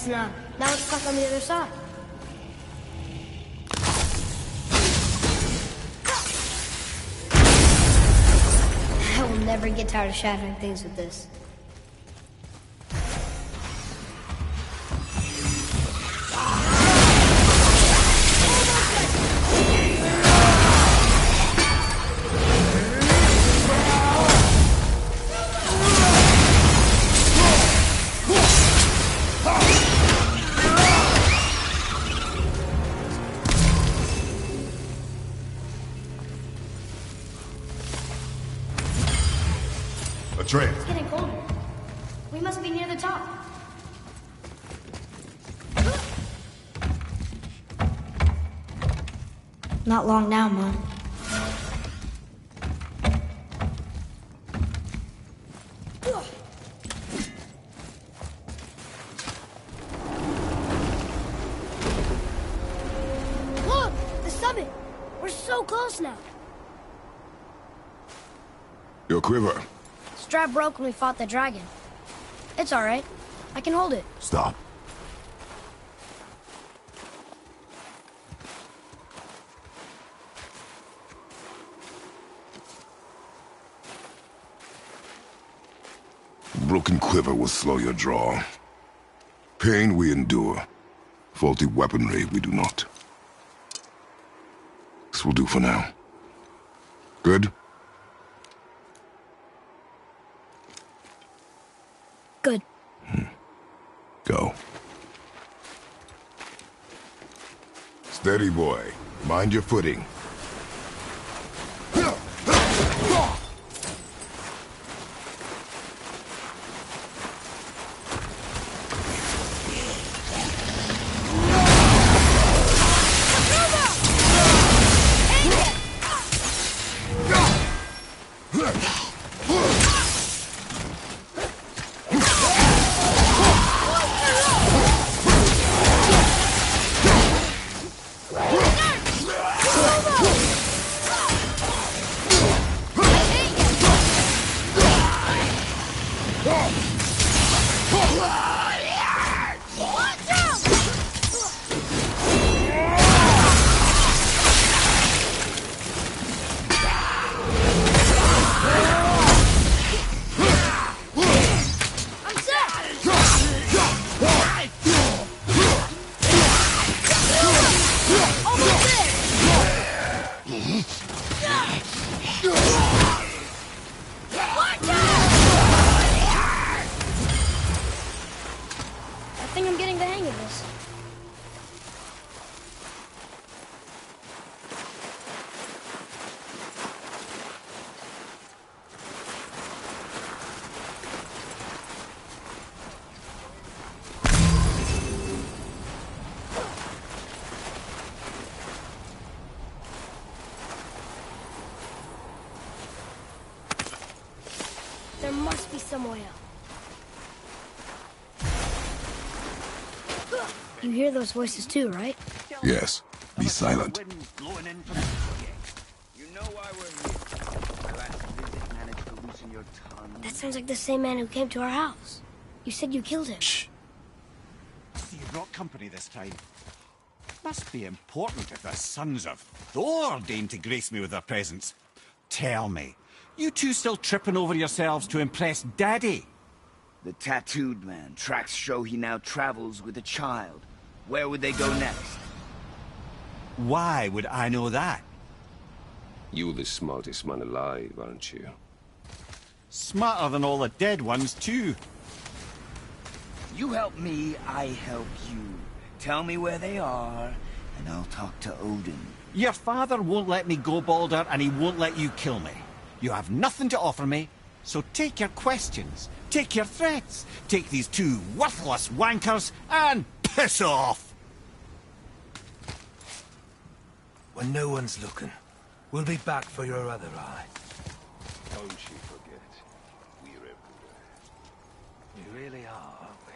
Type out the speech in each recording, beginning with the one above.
Guess not. Now it's stuck on the other side. I will never get tired of shattering things with this. Atreus. It's getting colder. We must be near the top. Not long now, Mom. Look! The summit! We're so close now. Your quiver. Strap broke when we fought the dragon. It's alright. I can hold it. Stop. Broken quiver will slow your draw. Pain we endure. Faulty weaponry we do not. This will do for now. Good? Good. Go. Steady, boy. Mind your footing. I think I'm getting the hang of this. There must be some way out. You hear those voices too, right? Yes. Be silent. You know why we're here. My last visit managed to loosen your tongue. That sounds like the same man who came to our house. You said you killed him. Shh. So you brought company this time. Must be important if the sons of Thor deign to grace me with their presence. Tell me, you two still tripping over yourselves to impress Daddy? The tattooed man. Tracks show he now travels with a child. Where would they go next? Why would I know that? You're the smartest man alive, aren't you? Smarter than all the dead ones, too. You help me, I help you. Tell me where they are, and I'll talk to Odin. Your father won't let me go, Baldur, and he won't let you kill me. You have nothing to offer me, so take your questions, take your threats, take these two worthless wankers, and piss off! When no one's looking, we'll be back for your other eye. Don't you forget, we're everywhere. You really are, aren't we?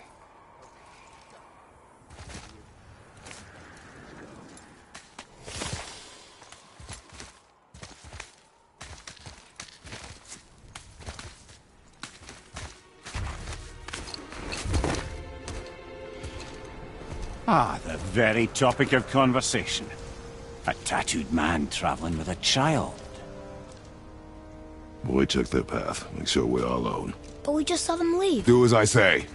Ah, the very topic of conversation. A tattooed man traveling with a child. Boy, check their path. Make sure we're all alone. But we just saw them leave. Do as I say.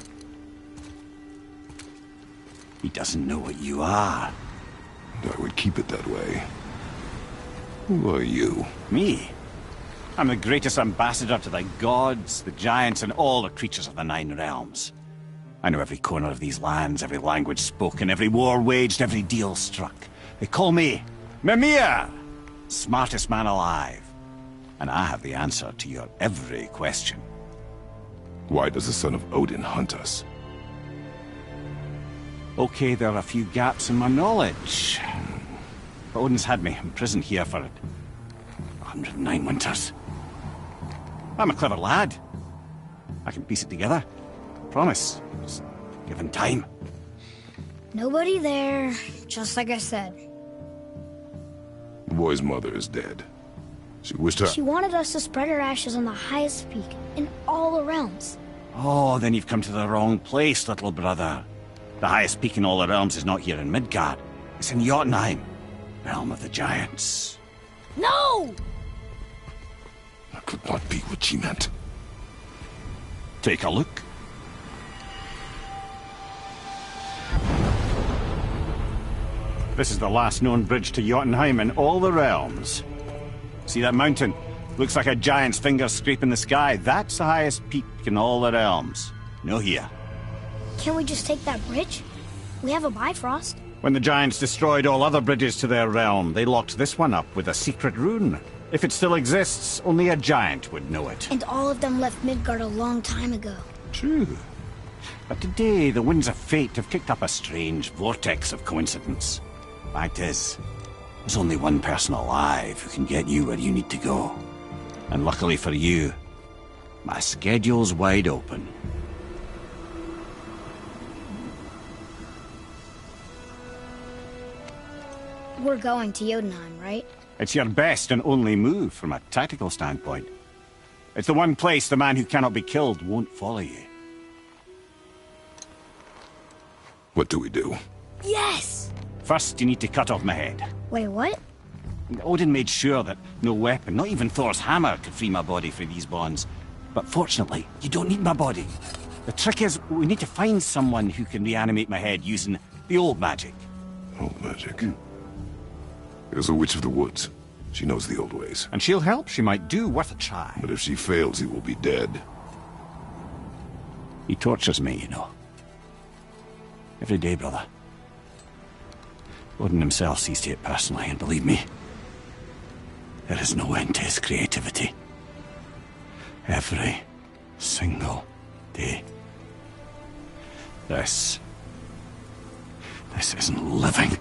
He doesn't know what you are. And I would keep it that way. Who are you? Me? I'm the greatest ambassador to the gods, the giants, and all the creatures of the Nine Realms. I know every corner of these lands, every language spoken, every war waged, every deal struck. They call me Mimir, smartest man alive. And I have the answer to your every question. Why does the son of Odin hunt us? Okay, there are a few gaps in my knowledge. But Odin's had me imprisoned here for 109 winters. I'm a clever lad. I can piece it together. Promise. Just given time. Nobody there, just like I said. The boy's mother is dead. She wished her... She wanted us to spread her ashes on the highest peak in all the realms. Oh, then you've come to the wrong place, little brother. The highest peak in all the realms is not here in Midgard. It's in Jotunheim, realm of the giants. No! That could not be what she meant. Take a look. This is the last known bridge to Jotunheim in all the realms. See that mountain? Looks like a giant's finger scraping the sky. That's the highest peak in all the realms. No here. Can't we just take that bridge? We have a Bifrost. When the giants destroyed all other bridges to their realm, they locked this one up with a secret rune. If it still exists, only a giant would know it. And all of them left Midgard a long time ago. True. But today, the winds of fate have kicked up a strange vortex of coincidence. Fact is, there's only one person alive who can get you where you need to go. And luckily for you, my schedule's wide open. We're going to Jotunheim, right? It's your best and only move from a tactical standpoint. It's the one place the man who cannot be killed won't follow you. What do we do? Yes! First, you need to cut off my head. Wait, what? Odin made sure that no weapon, not even Thor's hammer, could free my body from these bonds. But fortunately, you don't need my body. The trick is, we need to find someone who can reanimate my head using the old magic. Old magic. There's a witch of the woods. She knows the old ways. And she'll help. She might do worth a try. But if she fails, he will be dead. He tortures me, you know. Every day, brother. Odin himself sees to it personally, and believe me, there is no end to his creativity. Every single day. This isn't living.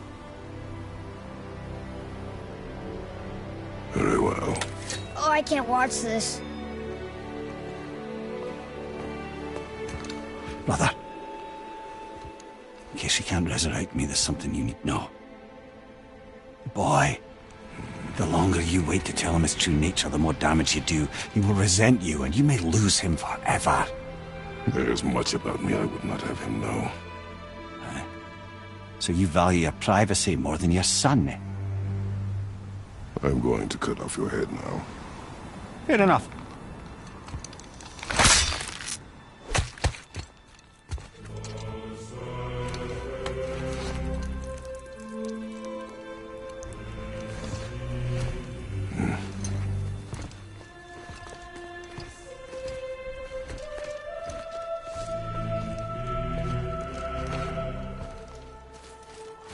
Very well. Oh, I can't watch this. Brother, in case you can't resurrect me, there's something you need to know. Boy, the longer you wait to tell him his true nature, the more damage you do. He will resent you, and you may lose him forever. There's much about me I would not have him know. So you value your privacy more than your son? I'm going to cut off your head now. Fair enough.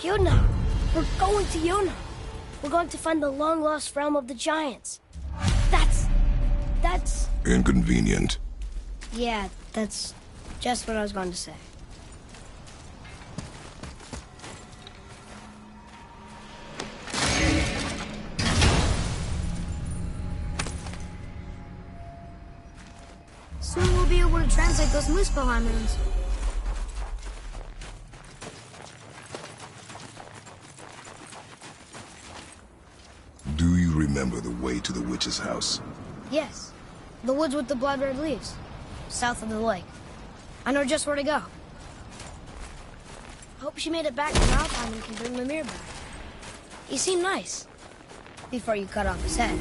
Jotunheim! We're going to Jotunheim! We're going to find the long-lost realm of the giants. That's... Inconvenient. Yeah, that's just what I was going to say. Soon we'll be able to translate those Muspelheim runes. Do you remember the way to the witch's house? Yes. The woods with the blood-red leaves. South of the lake. I know just where to go. Oh, Hope she made it back in our time and can bring Mimir back. He seemed nice. Before you cut off his head.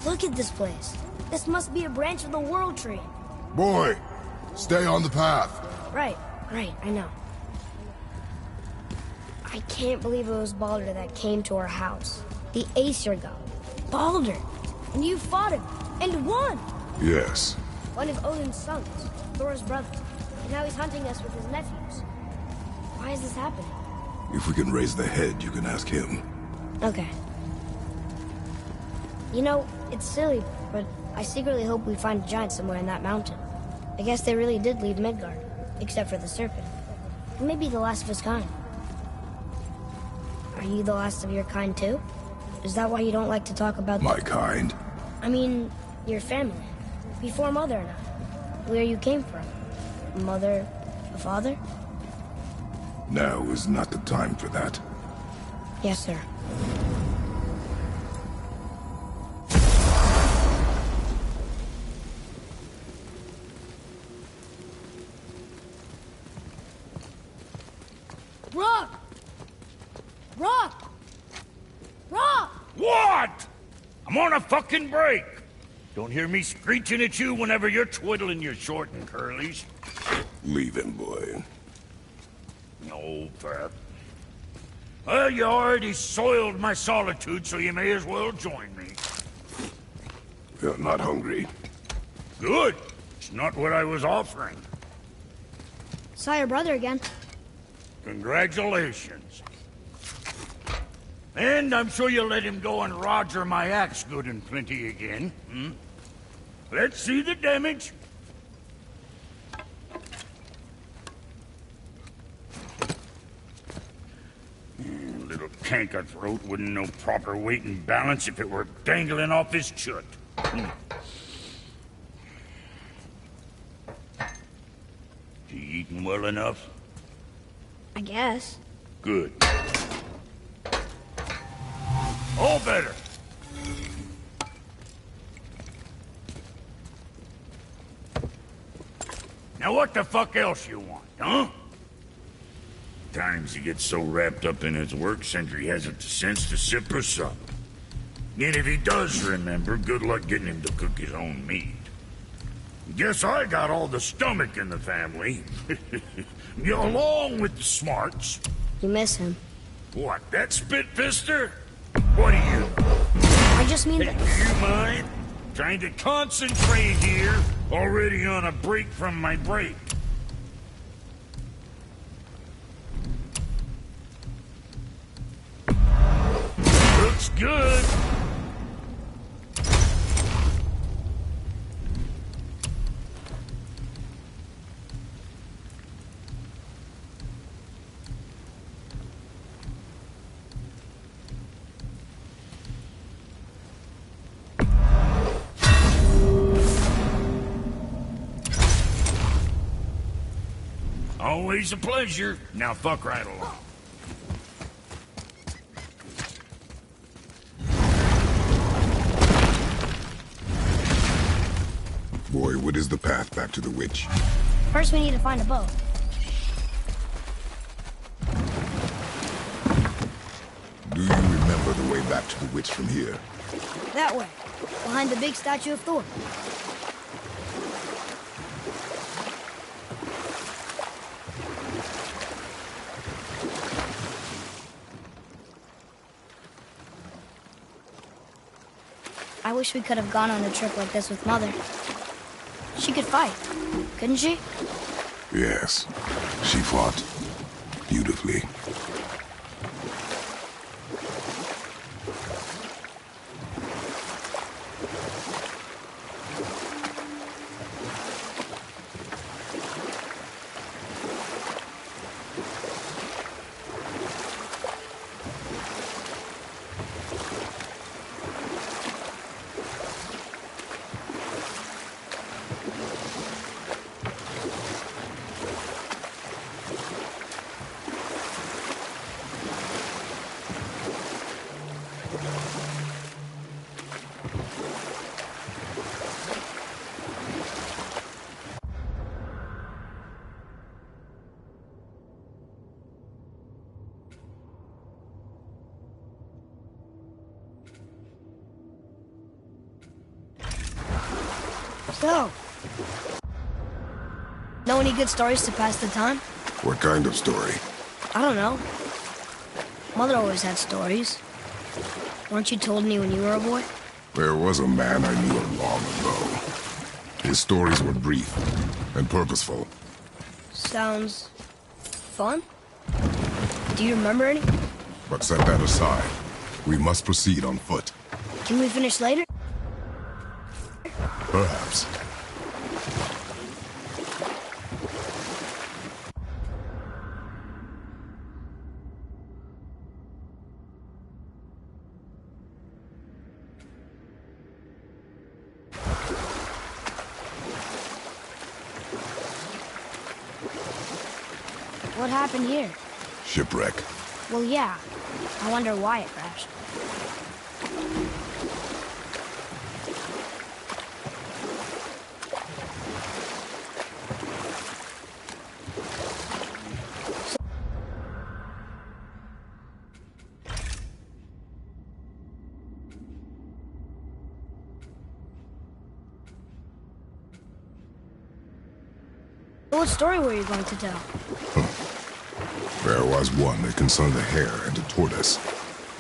Look at this place. This must be a branch of the World Tree. Boy, stay on the path. Right, I know. I can't believe it was Baldur that came to our house. The Aesir god. Baldur! And you fought him, and won! Yes. One of Odin's sons, Thor's brother. And now he's hunting us with his nephews. Why is this happening? If we can raise the head, you can ask him. Okay. You know, it's silly, but I secretly hope we find a giant somewhere in that mountain. I guess they really did leave Midgard, except for the serpent. He may be the last of his kind. Are you the last of your kind too? Is that why you don't like to talk about... My kind? I mean, your family. Before Mother and I. Where you came from. Mother, a father? Now is not the time for that. Yes, sir. Rock! Rock! Rock! What? I'm on a fucking break. Don't hear me screeching at you whenever you're twiddling your short and curlies. Leave him, boy. No, Pat. Well, you already soiled my solitude, so you may as well join me. You're not hungry. Good. It's not what I was offering. Saw your brother again. Congratulations. And I'm sure you'll let him go and roger my axe good and plenty again, hmm? Let's see the damage. Little canker throat wouldn't know proper weight and balance if it were dangling off his chut. You eating well enough? I guess. Good. All better. Now what the fuck else you want, huh? Times he gets so wrapped up in his work, Sentry hasn't the sense to sip or sup. And if he does remember, good luck getting him to cook his own meat. Guess I got all the stomach in the family. Along with the smarts. You miss him. What, that spit-fister? What are you? I just mean that... Do you mind? Trying to concentrate here. Already on a break from my break. Looks good. Always a pleasure. Now fuck right along. Boy, what is the path back to the witch? First we need to find a boat. Do you remember the way back to the witch from here? That way. Behind the big statue of Thor. I wish we could have gone on a trip like this with Mother. She could fight, couldn't she? Yes. She fought beautifully. So, know any good stories to pass the time? What kind of story? I don't know. Mother always had stories. Weren't you told any when you were a boy? There was a man I knew long ago. His stories were brief and purposeful. Sounds fun. Do you remember any? But set that aside. We must proceed on foot. Can we finish later? Perhaps. What happened here? Shipwreck. Well, yeah. I wonder why it crashed. What story were you going to tell? There was one that concerned a hare and a tortoise.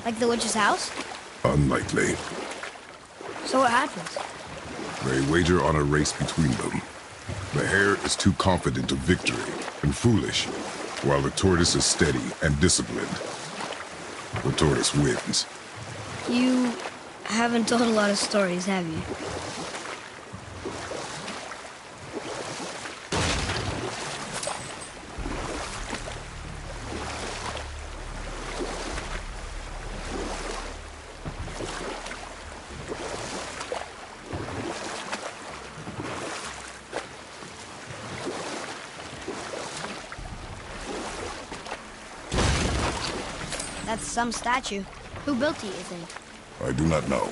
Like the witch's house? Unlikely. So what happens? They wager on a race between them. The hare is too confident of victory and foolish, while the tortoise is steady and disciplined. The tortoise wins. You haven't told a lot of stories, have you? That's some statue. Who built it, you think? I do not know.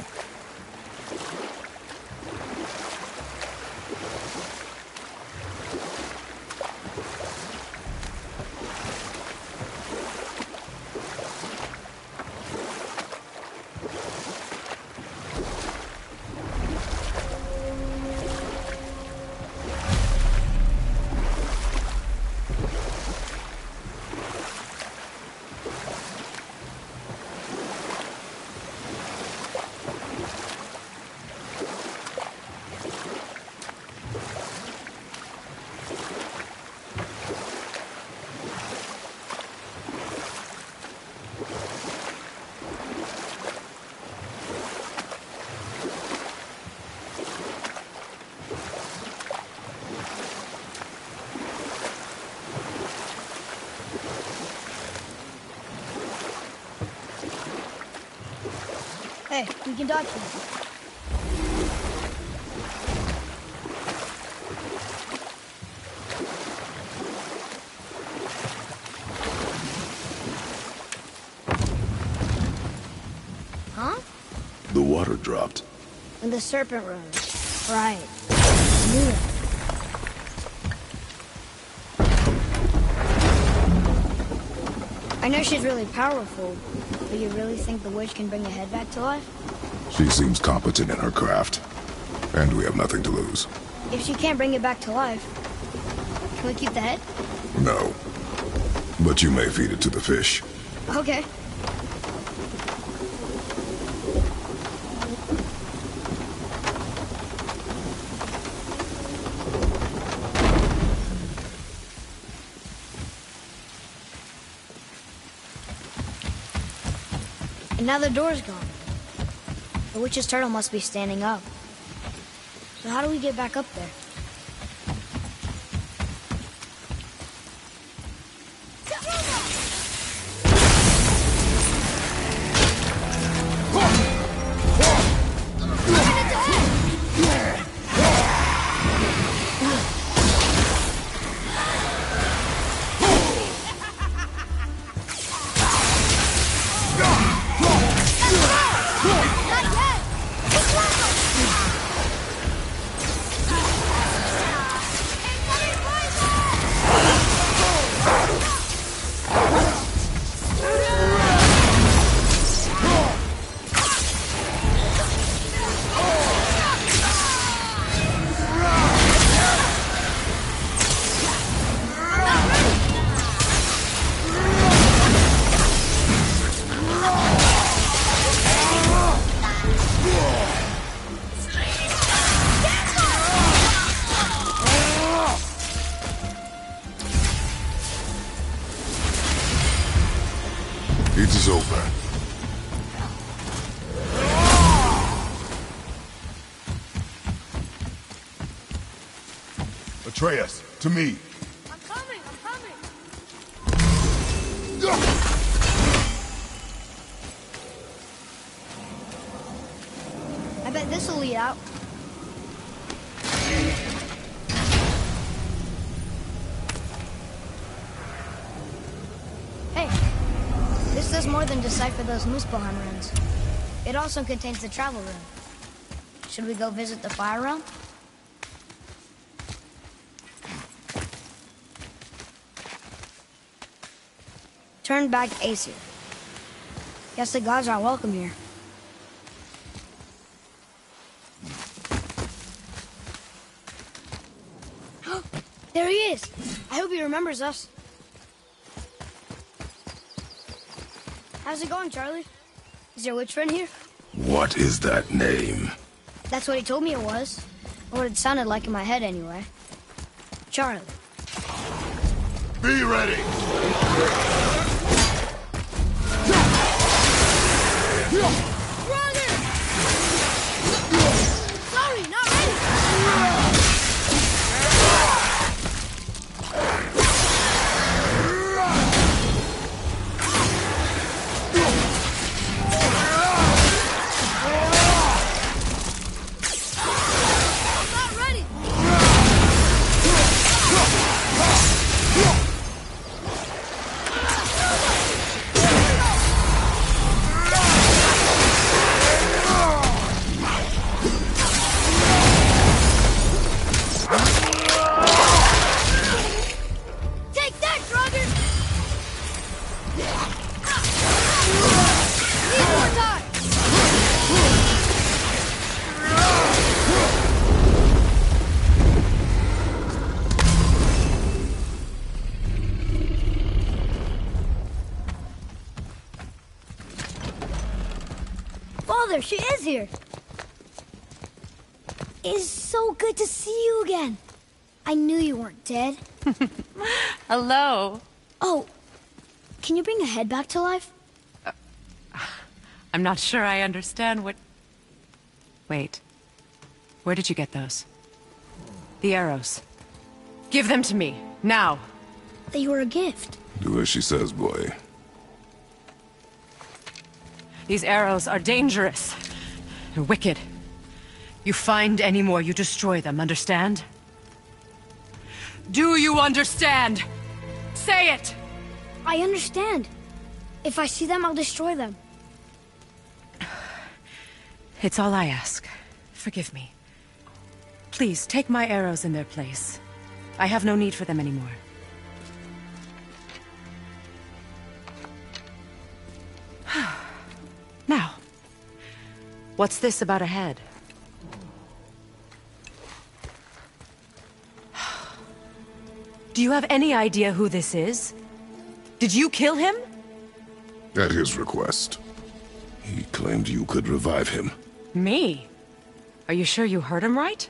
Hey, we can dodge him. Huh? The water dropped. In the serpent room. Right. I knew it. I know she's really powerful, but you really think the witch can bring the head back to life? She seems competent in her craft, and we have nothing to lose. If she can't bring it back to life, can we keep the head? No. But you may feed it to the fish. Okay. And now the door's gone. The witch's turtle must be standing up. So how do we get back up there? It is over. Atreus, to me. I'm coming! I'm coming! I bet this'll lead out. Hey, this does more than decipher those Muspelheim runes. It also contains the travel rune. Should we go visit the Fire Realm? Turn back Aesir. Guess the gods are welcome here. There he is! I hope he remembers us. How's it going, Charlie? Is your witch friend here? What is that name? That's what he told me it was. Or what it sounded like in my head, anyway. Charlie. Be ready! Brother! Sorry, not ready! Not ready! Take that, Draugr! Need more time! Father, she is here! It is so good to see you again. I knew you weren't dead. Hello. Oh, can you bring a head back to life? I'm not sure I understand what... Wait. Where did you get those? The arrows. Give them to me, now. They were a gift. Do as she says, boy. These arrows are dangerous. They're wicked. You find any more, you destroy them, understand? Do you understand? Say it! I understand. If I see them, I'll destroy them. It's all I ask. Forgive me. Please, take my arrows in their place. I have no need for them anymore. Now, what's this about a head? Do you have any idea who this is? Did you kill him? At his request. He claimed you could revive him. Me? Are you sure you heard him right?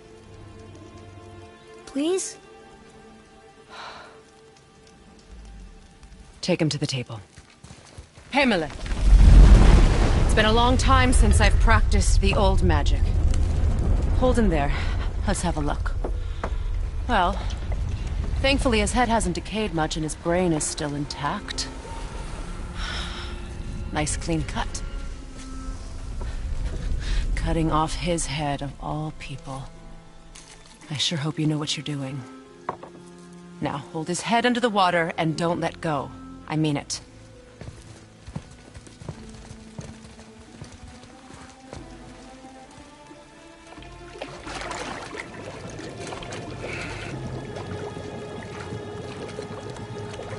Please? Take him to the table. Heimele. It's been a long time since I've practiced the old magic. Hold him there. Let's have a look. Well, thankfully his head hasn't decayed much and his brain is still intact. Nice clean cut. Cutting off his head of all people. I sure hope you know what you're doing. Now, hold his head under the water and don't let go. I mean it.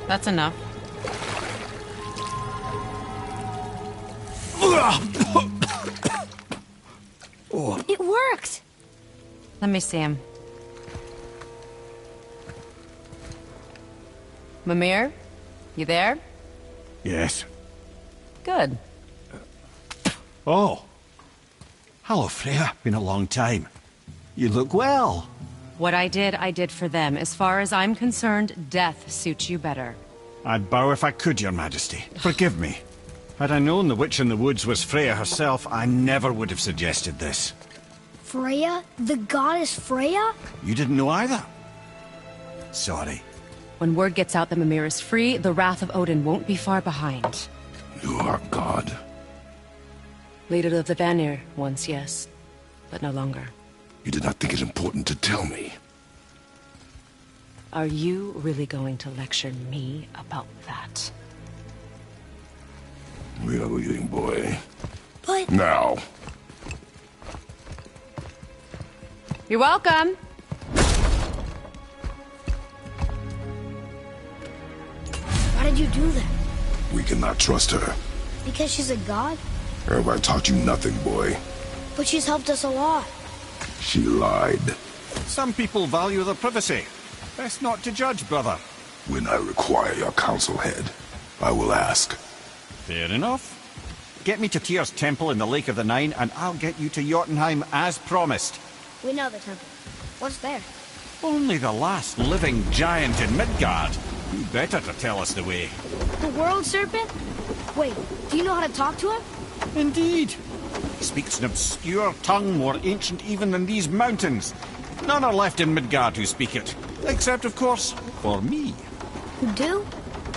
That's enough. It worked! Let me see him. Mimir? You there? Yes. Good. Oh. Hello, Freya. Been a long time. You look well. What I did for them. As far as I'm concerned, death suits you better. I'd bow if I could, Your Majesty. Forgive me. Had I known the witch in the woods was Freya herself, I never would have suggested this. Freya? The goddess Freya? You didn't know either? Sorry. When word gets out that Mimir is free, the wrath of Odin won't be far behind. You are God. Leader of the Vanir, once yes, but no longer. You did not think it important to tell me. Are you really going to lecture me about that? We are leaving, boy. But... Now. You're welcome. Why did you do that? We cannot trust her. Because she's a god? Have I taught you nothing, boy? But she's helped us a lot. She lied. Some people value their privacy. Best not to judge, brother. When I require your counsel, head, I will ask. Fair enough. Get me to Tyr's temple in the Lake of the Nine, and I'll get you to Jotunheim as promised. We know the temple. What's there? Only the last living giant in Midgard. Who better to tell us the way? The World Serpent? Wait, do you know how to talk to him? Indeed. He speaks an obscure tongue more ancient even than these mountains. None are left in Midgard who speak it. Except, of course, for me. You do?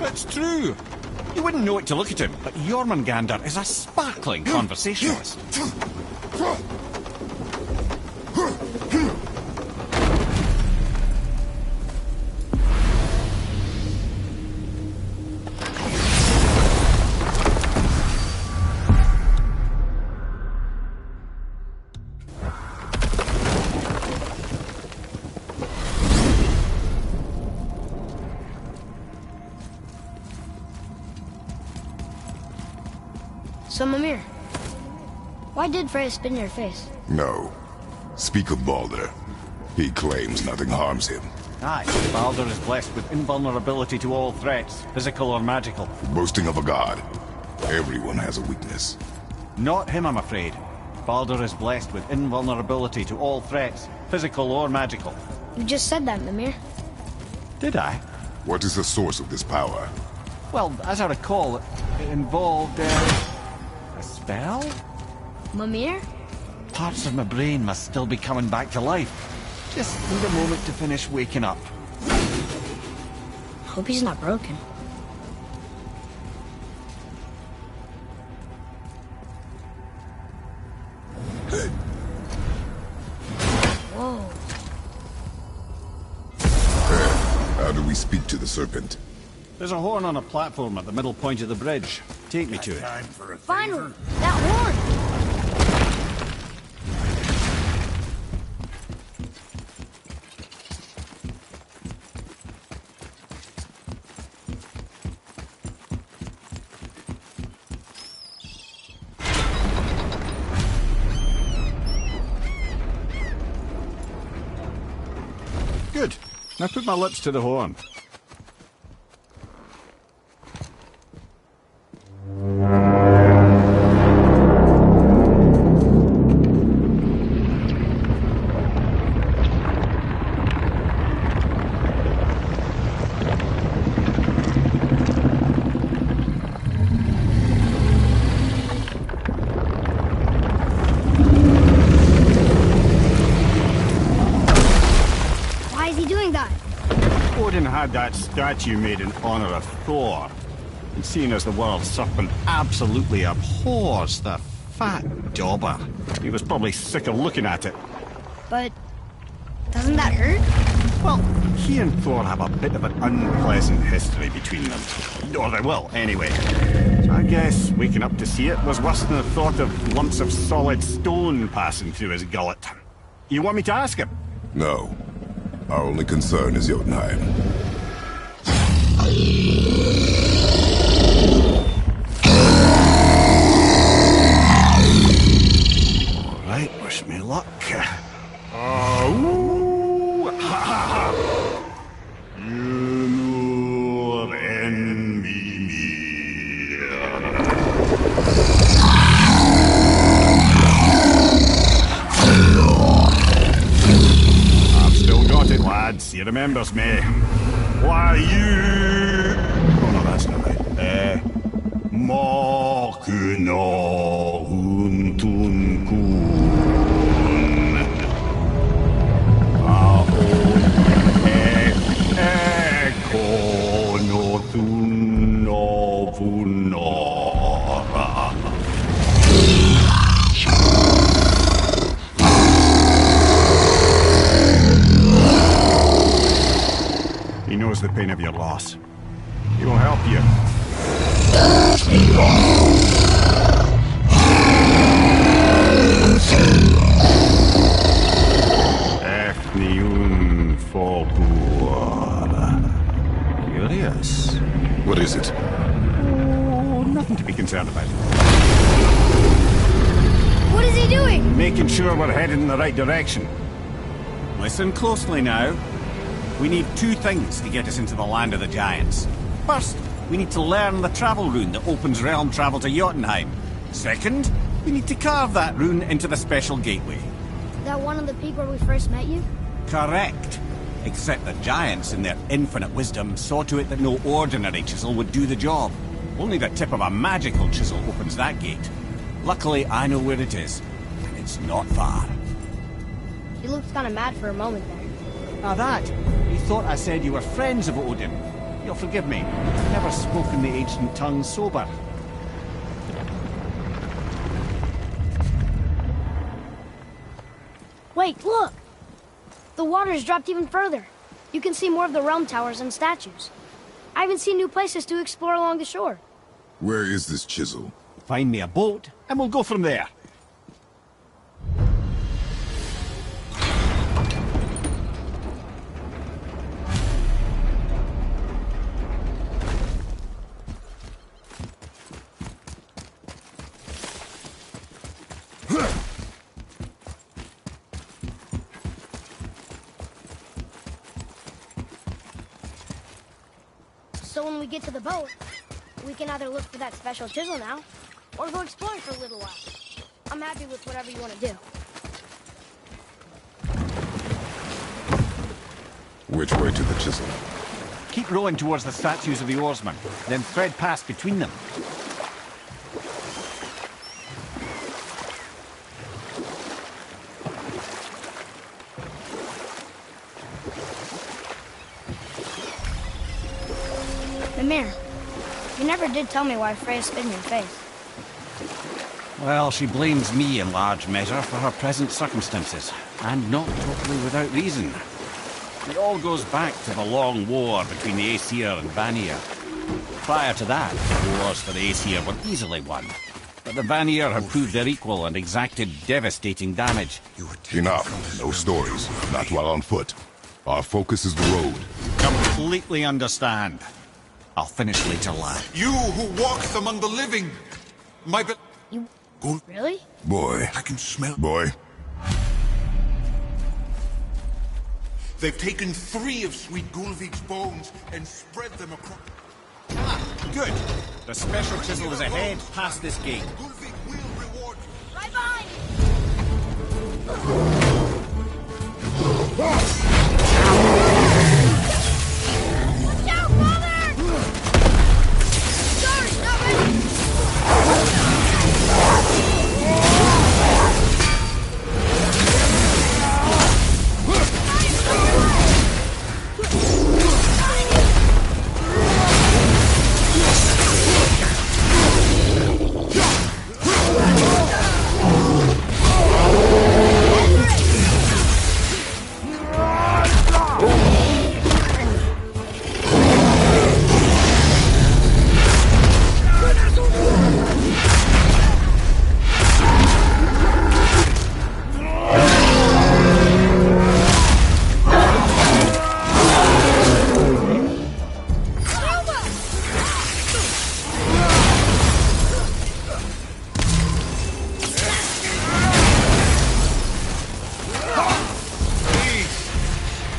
It's true. You wouldn't know it to look at him, but Jormungandr is a sparkling conversationalist. So, Mimir, why did Freya spit in your face? No. Speak of Baldur. He claims nothing harms him. Aye, Baldur is blessed with invulnerability to all threats, physical or magical. Boasting of a god. Everyone has a weakness. Not him, I'm afraid. Baldur is blessed with invulnerability to all threats, physical or magical. You just said that, Mimir. Did I? What is the source of this power? Well, as I recall, it involved, a spell? Mimir? Parts of my brain must still be coming back to life. Just need a moment to finish waking up. Hope he's not broken. Whoa. How do we speak to the serpent? There's a horn on a platform at the middle point of the bridge. Take me to it. Time for a Finally! favor? That horn! Good. Now put my lips to the horn. Why is he doing that? Odin had that statue made in honor of Thor. And seeing as the world serpent absolutely abhors the fat dauber, he was probably sick of looking at it. But doesn't that hurt? Well, he and Thor have a bit of an unpleasant history between them. Or they will, anyway. So I guess waking up to see it was worse than the thought of lumps of solid stone passing through his gullet. You want me to ask him? No. Our only concern is Jotunheim. All right, wish me luck. Ooh, ha, ha, ha. Nur envy me. I've still got it, lads. He remembers me. Why you... Oh, no, that's not right. Mok Kuno Huntun Kun. Kono Thuno Vunora. He knows the pain of your loss. He will help you. Efniun Fogur. Curious. What is it? Oh, nothing to be concerned about. What is he doing? Making sure we're headed in the right direction. Listen closely now. We need two things to get us into the land of the giants. First, we need to learn the travel rune that opens realm travel to Jotunheim. Second, we need to carve that rune into the special gateway. That one on the peak where we first met you? Correct. Except the giants, in their infinite wisdom, saw to it that no ordinary chisel would do the job. Only the tip of a magical chisel opens that gate. Luckily, I know where it is, and it's not far. He looked kind of mad for a moment there. Now that, you thought I said you were friends of Odin. You'll forgive me. I've never spoken the ancient tongue sober. Wait, look! The water's dropped even further. You can see more of the realm towers and statues. I even see new places to explore along the shore. Where is this chisel? Find me a boat, and we'll go from there. So when we get to the boat, we can either look for that special chisel now, or go exploring for a little while. I'm happy with whatever you want to do. Which way to the chisel? Keep rowing towards the statues of the oarsmen, then thread past between them. Mimir, you never did tell me why Freya spit in your face. Well, she blames me in large measure for her present circumstances, and not totally without reason. It all goes back to the long war between the Aesir and Vanir. Prior to that, the wars for the Aesir were easily won, but the Vanir had proved their equal and exacted devastating damage. Enough. No stories. Not while on foot. Our focus is the road. Completely understand. I'll finish later, lad. You who walks among the living, my be- You... Really? Boy. I can smell. Boy. They've taken 3 of Sweet Gulvik's bones and spread them across. Good. The special chisel is ahead, past this gate. Gulvik will reward you. Right behind you! Watch out, father! Sorry, not ready!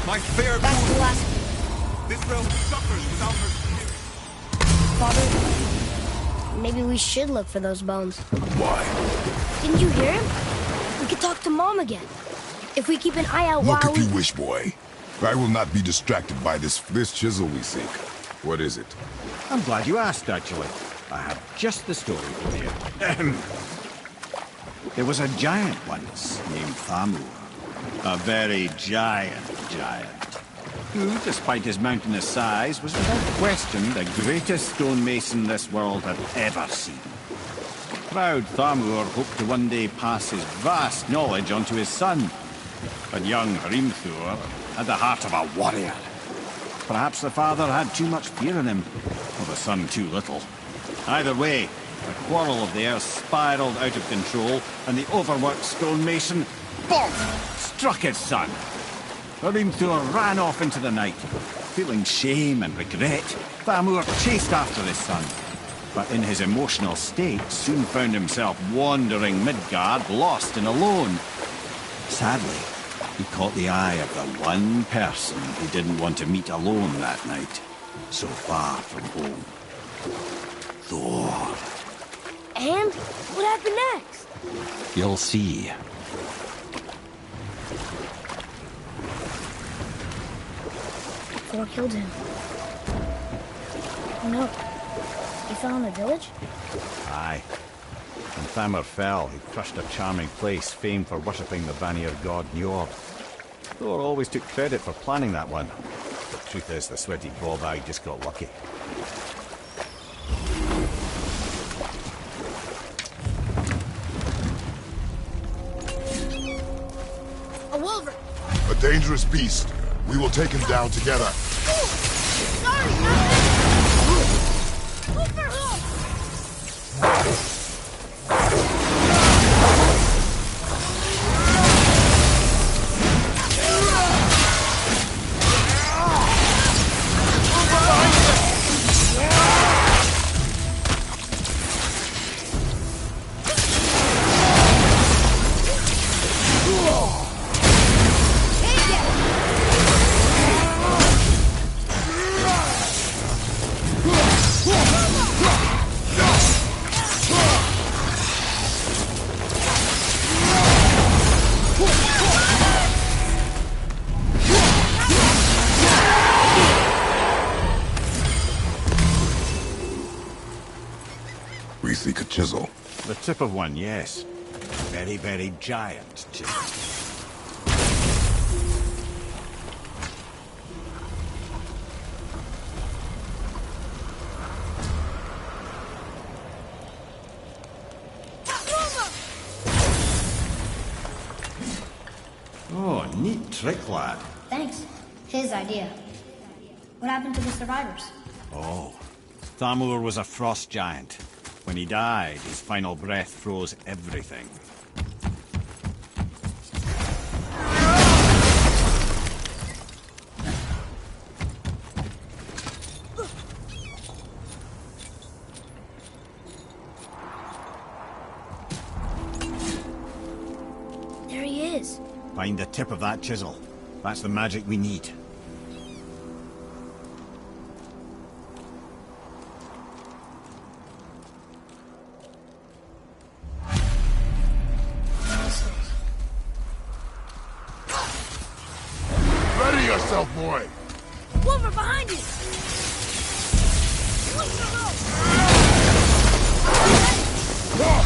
My fair That's the Gulvik. last... This realm suffers without her spirit. Father, maybe we should look for those bones. Why? Didn't you hear him? We could talk to Mom again. If we keep an eye out Look while if you wish, boy. I will not be distracted by this chisel we seek. What is it? I'm glad you asked, actually. I have just the story for you. There was a giant once named Thamur. A very giant, who, despite his mountainous size, was without question the greatest stonemason this world had ever seen. Proud Thamur hoped to one day pass his vast knowledge on to his son. But young Hrimthur had the heart of a warrior. Perhaps the father had too much fear in him, or the son too little. Either way, the quarrel of theirs spiraled out of control, and the overworked stonemason, bonk, struck his son. Hrimthur ran off into the night. Feeling shame and regret, Thamur chased after his son. But in his emotional state, soon found himself wandering Midgard, lost and alone. Sadly, he caught the eye of the one person he didn't want to meet alone that night, so far from home. Thor. And what happened next? You'll see. Thor killed him. Oh no. He fell in the village? Aye. When Thamur fell, he crushed a charming place famed for worshipping the Vanir god Njord. Thor always took credit for planning that one. The truth is, the sweaty ballbag just got lucky. A wolver! A dangerous beast. We will take him down together. Sorry, Wolver! We seek a chisel. The tip of one, yes. Very, very giant chisel. Oh, neat trick, lad. Thanks. His idea. What happened to the survivors? Oh, Thamur was a frost giant. When he died, his final breath froze everything. There he is. Find the tip of that chisel. That's the magic we need. Ready yourself, boy! Wolver, behind you! Ah!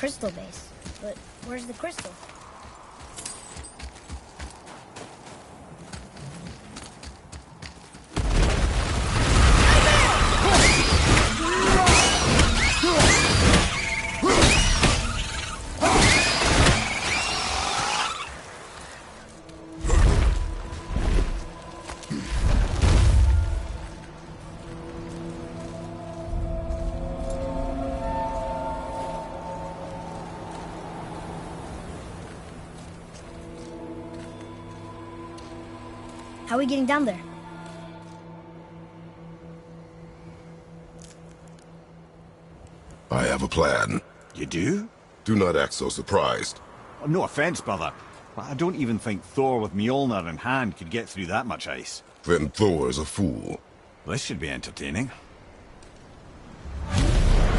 crystal base. But where's the crystal? How are we getting down there? I have a plan. You do? Do not act so surprised. No offense, brother, but I don't even think Thor with Mjolnir in hand could get through that much ice. Then Thor is a fool. This should be entertaining.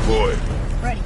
Floyd, Ready.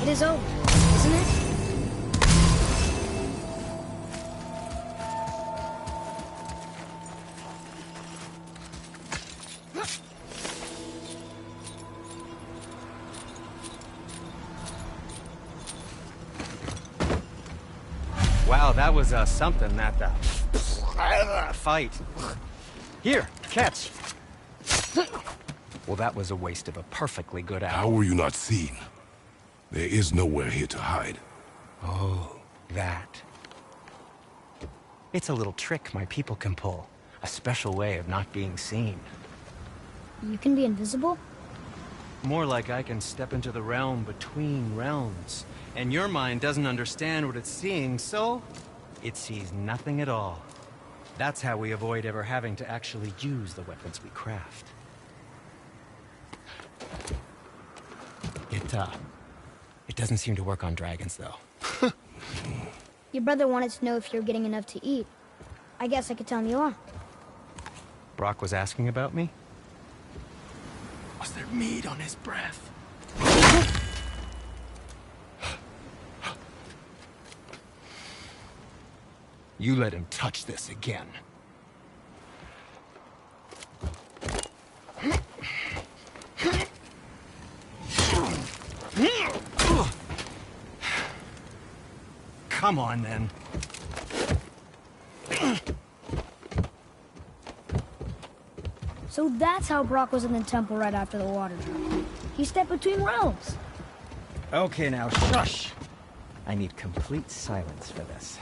It is over, isn't it? Wow, that was something, that fight. Here, catch. Well, that was a waste of a perfectly good apple. How were you not seen? There is nowhere here to hide. Oh, that. It's a little trick my people can pull. A special way of not being seen. You can be invisible? More like I can step into the realm between realms. And your mind doesn't understand what it's seeing, so it sees nothing at all. That's how we avoid ever having to actually use the weapons we craft. It doesn't seem to work on dragons, though. Your brother wanted to know if you're getting enough to eat. I guess I could tell him you are. Brock was asking about me? Was there meat on his breath? You let him touch this again. come on, then. So that's how Brock was in the temple right after the water drop. He stepped between realms. Okay, now, shush! I need complete silence for this.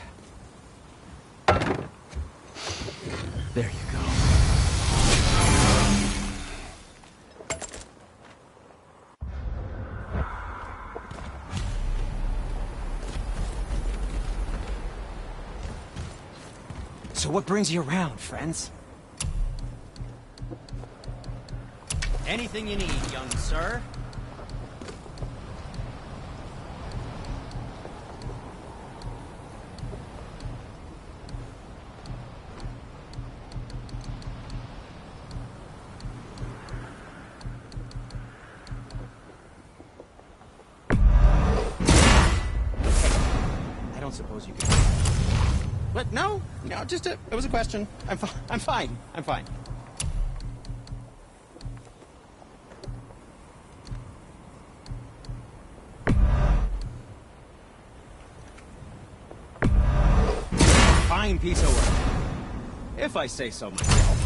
There you go. So what brings you around, friends? Anything you need, young sir. I don't suppose you can... What? No, just it was a question. I'm fine. Fine piece of work, if I say so myself.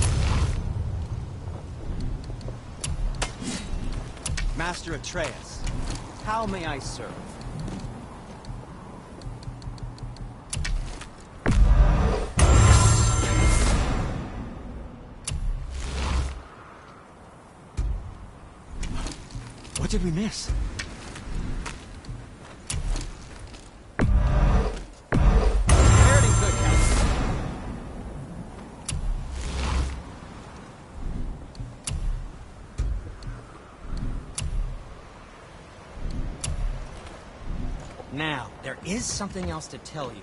Master Atreus, how may I serve? What did we miss? Now, there is something else to tell you.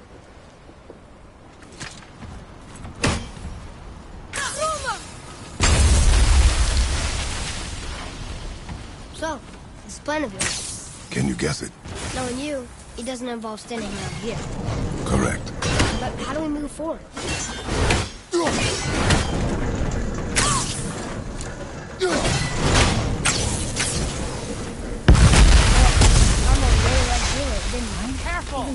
So, this plan of yours. Can you guess it? Knowing you, it doesn't involve standing around here. Correct. But how do we move forward? Careful!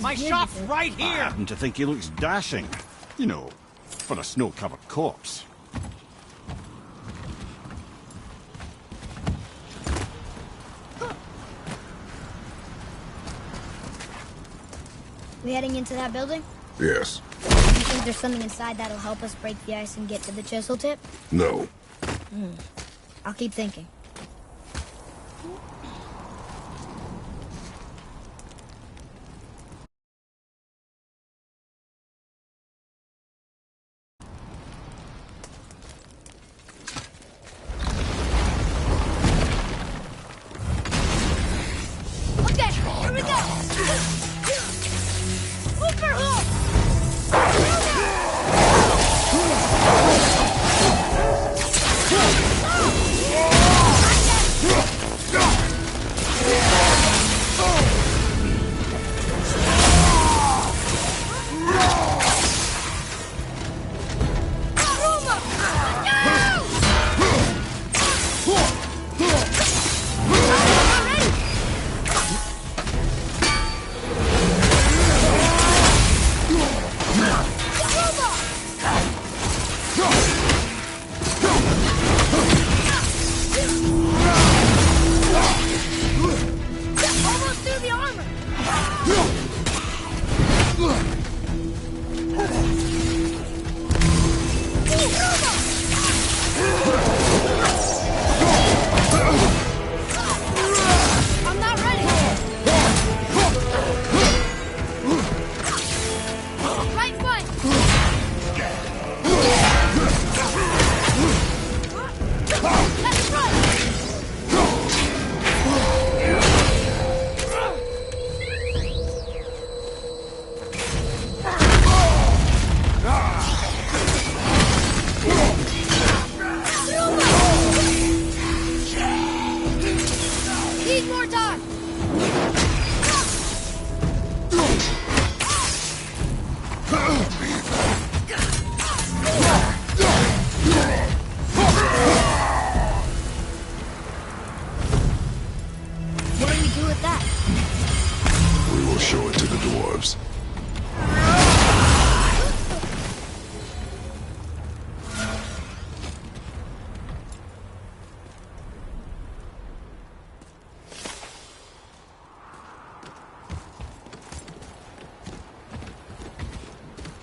My shop's right here! I happen to think he looks dashing. You know, for a snow-covered corpse. We heading into that building? Yes. You think there's something inside that'll help us break the ice and get to the chisel tip? No. I'll keep thinking. Okay, here we go! Overhaul!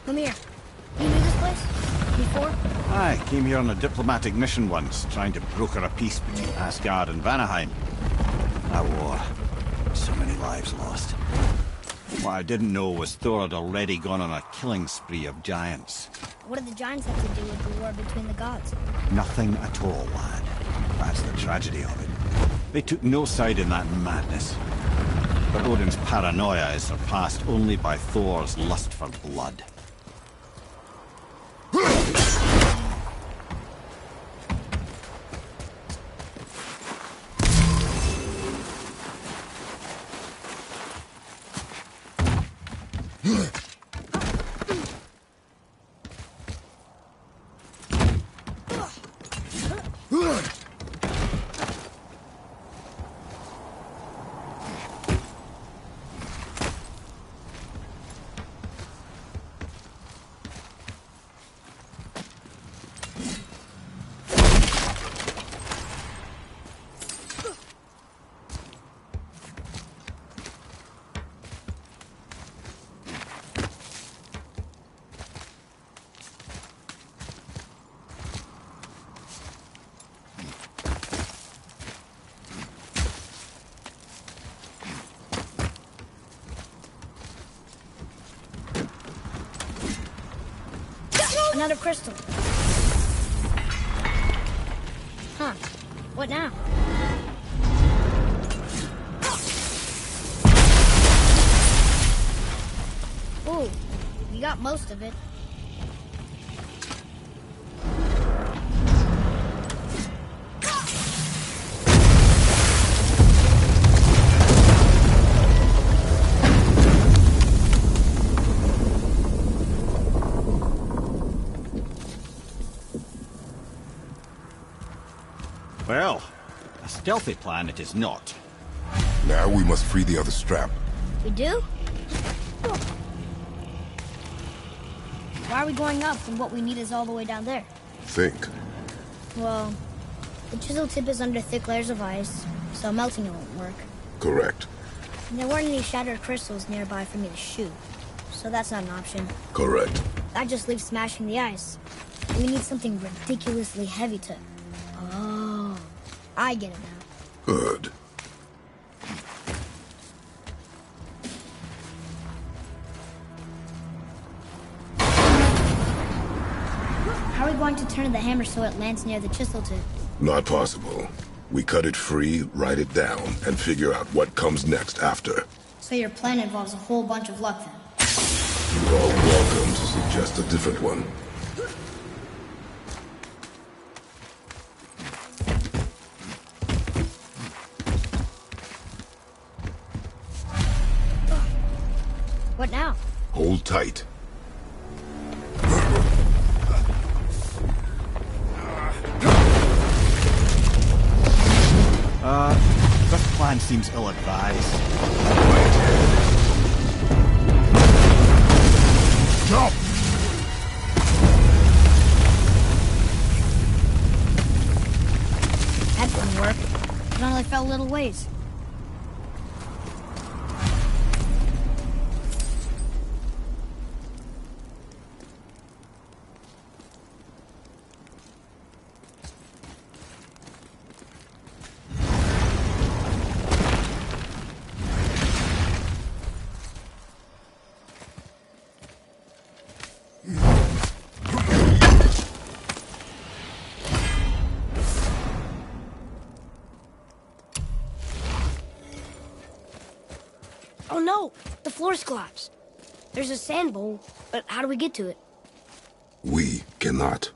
Come here. You knew this place? Before? I came here on a diplomatic mission once, trying to broker a peace between Asgard and Vanaheim. That war. So many lives lost. What I didn't know was Thor had already gone on a killing spree of giants. What did the giants have to do with the war between the gods? Nothing at all, lad. That's the tragedy of it. They took no side in that madness. But Odin's paranoia is surpassed only by Thor's lust for blood. Another crystal. Huh. What now? Ooh, you got most of it. Well, a stealthy plan it is not. Now we must free the other strap. We do? Why are we going up when what we need is all the way down there? Think. Well, the chisel tip is under thick layers of ice, so melting it won't work. Correct. And there weren't any shattered crystals nearby for me to shoot, so that's not an option. Correct. That just leaves smashing the ice. We need something ridiculously heavy to... Oh, I get it now. Good. How are we going to turn the hammer so it lands near the chisel tip? Not possible. We cut it free, write it down, and figure out what comes next after. So your plan involves a whole bunch of luck then? You are welcome to suggest a different one. What now? Hold tight. This plan seems ill-advised. Jump! That didn't work. It only fell a little ways. Oh no! The floor's collapsed. There's a sand bowl, but how do we get to it? We cannot.